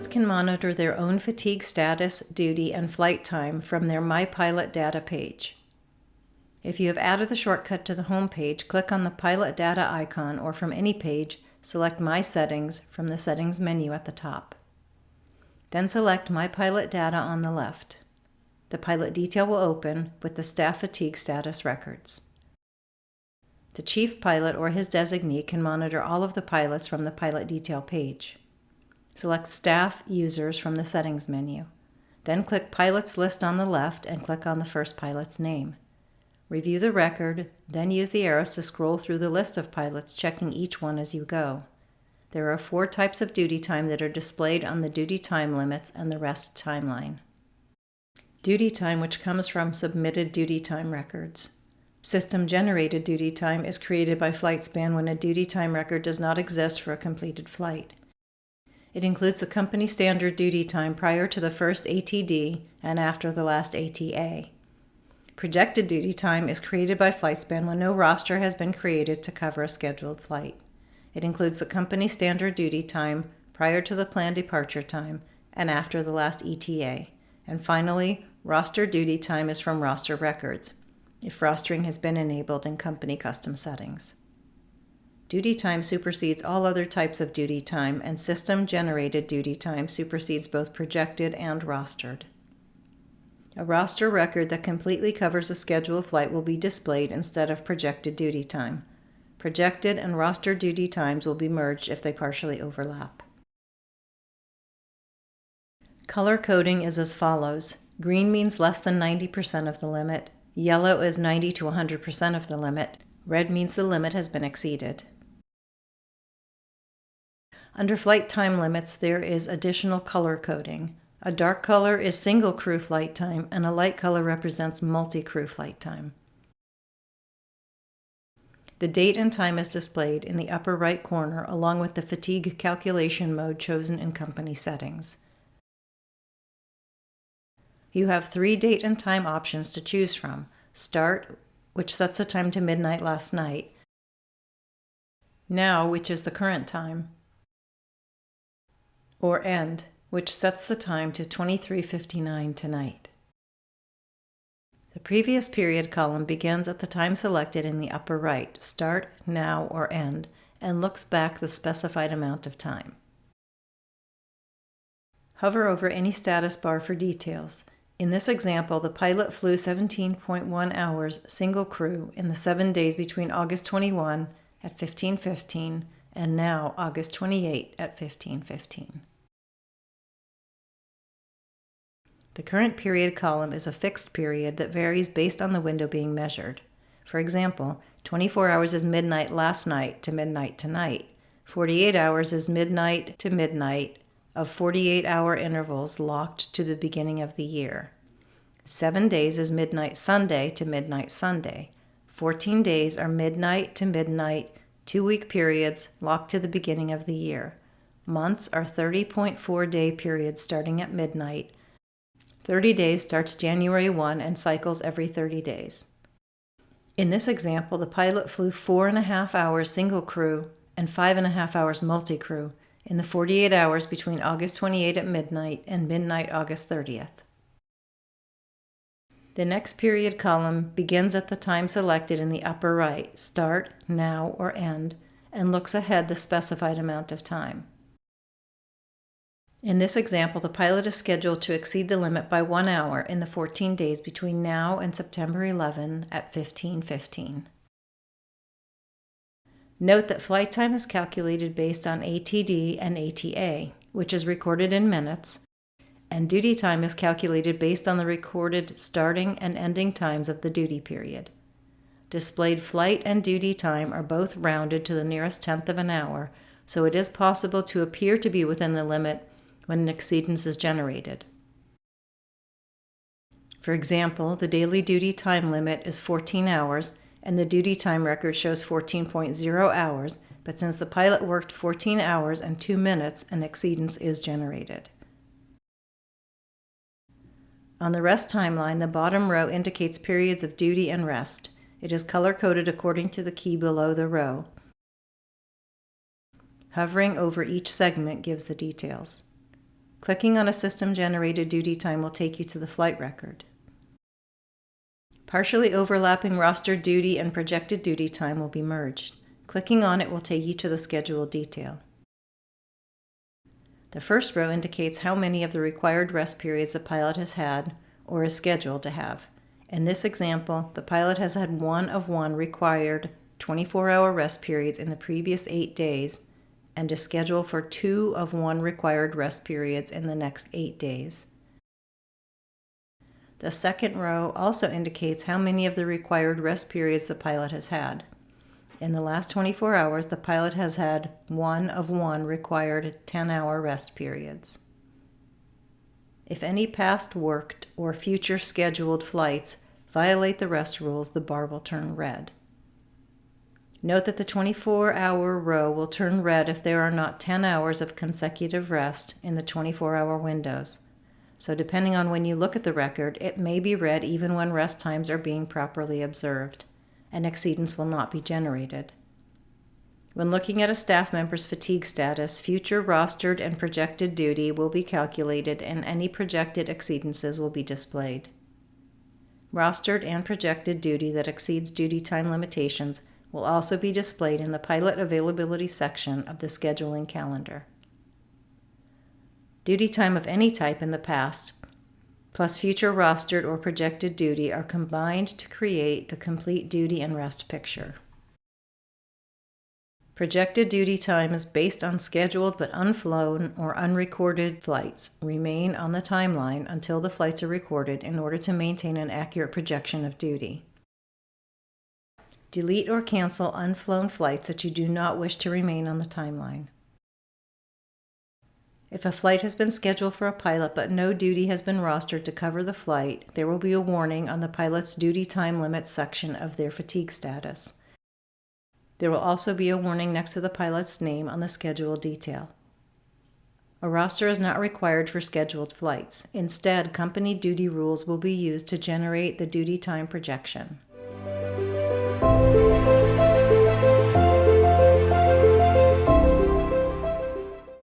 Pilots can monitor their own fatigue status, duty, and flight time from their My Pilot data page. If you have added the shortcut to the home page, click on the Pilot Data icon, or from any page, select My Settings from the Settings menu at the top. Then select My Pilot Data on the left. The pilot detail will open with the staff fatigue status records. The chief pilot or his designee can monitor all of the pilots from the pilot detail page. Select Staff Users from the Settings menu. Then click Pilots List on the left and click on the first pilot's name. Review the record, then use the arrows to scroll through the list of pilots, checking each one as you go. There are 4 types of duty time that are displayed on the duty time limits and the rest timeline. Duty time, which comes from submitted duty time records. System-generated duty time is created by FlightSpan when a duty time record does not exist for a completed flight. It includes the company standard duty time prior to the first ATD and after the last ATA. Projected duty time is created by FlightSpan when no roster has been created to cover a scheduled flight. It includes the company standard duty time prior to the planned departure time and after the last ETA. And finally, roster duty time is from roster records, if rostering has been enabled in company custom settings. Duty time supersedes all other types of duty time, and system-generated duty time supersedes both projected and rostered. A roster record that completely covers a scheduled flight will be displayed instead of projected duty time. Projected and roster duty times will be merged if they partially overlap. Color coding is as follows. Green means less than 90% of the limit. Yellow is 90 to 100% of the limit. Red means the limit has been exceeded. Under flight time limits, there is additional color coding. A dark color is single crew flight time, and a light color represents multi-crew flight time. The date and time is displayed in the upper right corner along with the fatigue calculation mode chosen in company settings. You have 3 date and time options to choose from. Start, which sets the time to midnight last night. Now, which is the current time. Or End, which sets the time to 23:59 tonight. The previous period column begins at the time selected in the upper right, Start, Now, or End, and looks back the specified amount of time. Hover over any status bar for details. In this example, the pilot flew 17.1 hours single crew in the 7 days between August 21 at 15:15 and now August 28 at 15:15. The current period column is a fixed period that varies based on the window being measured. For example, 24 hours is midnight last night to midnight tonight. 48 hours is midnight to midnight of 48-hour intervals locked to the beginning of the year. 7 days is midnight Sunday to midnight Sunday. 14 days are midnight to midnight, 2-week periods locked to the beginning of the year. Months are 30.4-day periods starting at midnight. 30 days starts January 1 and cycles every 30 days. In this example, the pilot flew 4.5 hours single crew and 5.5 hours multi-crew in the 48 hours between August 28 at midnight and midnight August 30th. The next period column begins at the time selected in the upper right, Start, Now, or End, and looks ahead the specified amount of time. In this example, the pilot is scheduled to exceed the limit by 1 hour in the 14 days between now and September 11 at 15:15. Note that flight time is calculated based on ATD and ATA, which is recorded in minutes, and duty time is calculated based on the recorded starting and ending times of the duty period. Displayed flight and duty time are both rounded to the nearest tenth of an hour, so it is possible to appear to be within the limit when an exceedance is generated. For example, the daily duty time limit is 14 hours, and the duty time record shows 14.0 hours, but since the pilot worked 14 hours and 2 minutes, an exceedance is generated. On the rest timeline, the bottom row indicates periods of duty and rest. It is color-coded according to the key below the row. Hovering over each segment gives the details. Clicking on a system-generated duty time will take you to the flight record. Partially overlapping rostered duty and projected duty time will be merged. Clicking on it will take you to the schedule detail. The first row indicates how many of the required rest periods the pilot has had or is scheduled to have. In this example, the pilot has had 1 of 1 required 24-hour rest periods in the previous 8 days and is scheduled for 2 of 1 required rest periods in the next 8 days. The second row also indicates how many of the required rest periods the pilot has had. In the last 24 hours, the pilot has had 1 of 1 required 10-hour rest periods. If any past worked or future scheduled flights violate the rest rules, the bar will turn red. Note that the 24-hour row will turn red if there are not 10 hours of consecutive rest in the 24-hour windows. So depending on when you look at the record, it may be red even when rest times are being properly observed. An exceedance will not be generated. When looking at a staff member's fatigue status, future rostered and projected duty will be calculated and any projected exceedances will be displayed. Rostered and projected duty that exceeds duty time limitations will also be displayed in the pilot availability section of the scheduling calendar. Duty time of any type in the past, plus future rostered or projected duty are combined to create the complete duty and rest picture. Projected duty time is based on scheduled but unflown or unrecorded flights. Remain on the timeline until the flights are recorded in order to maintain an accurate projection of duty. Delete or cancel unflown flights that you do not wish to remain on the timeline. If a flight has been scheduled for a pilot but no duty has been rostered to cover the flight, there will be a warning on the pilot's duty time limits section of their fatigue status. There will also be a warning next to the pilot's name on the schedule detail. A roster is not required for scheduled flights. Instead, company duty rules will be used to generate the duty time projection.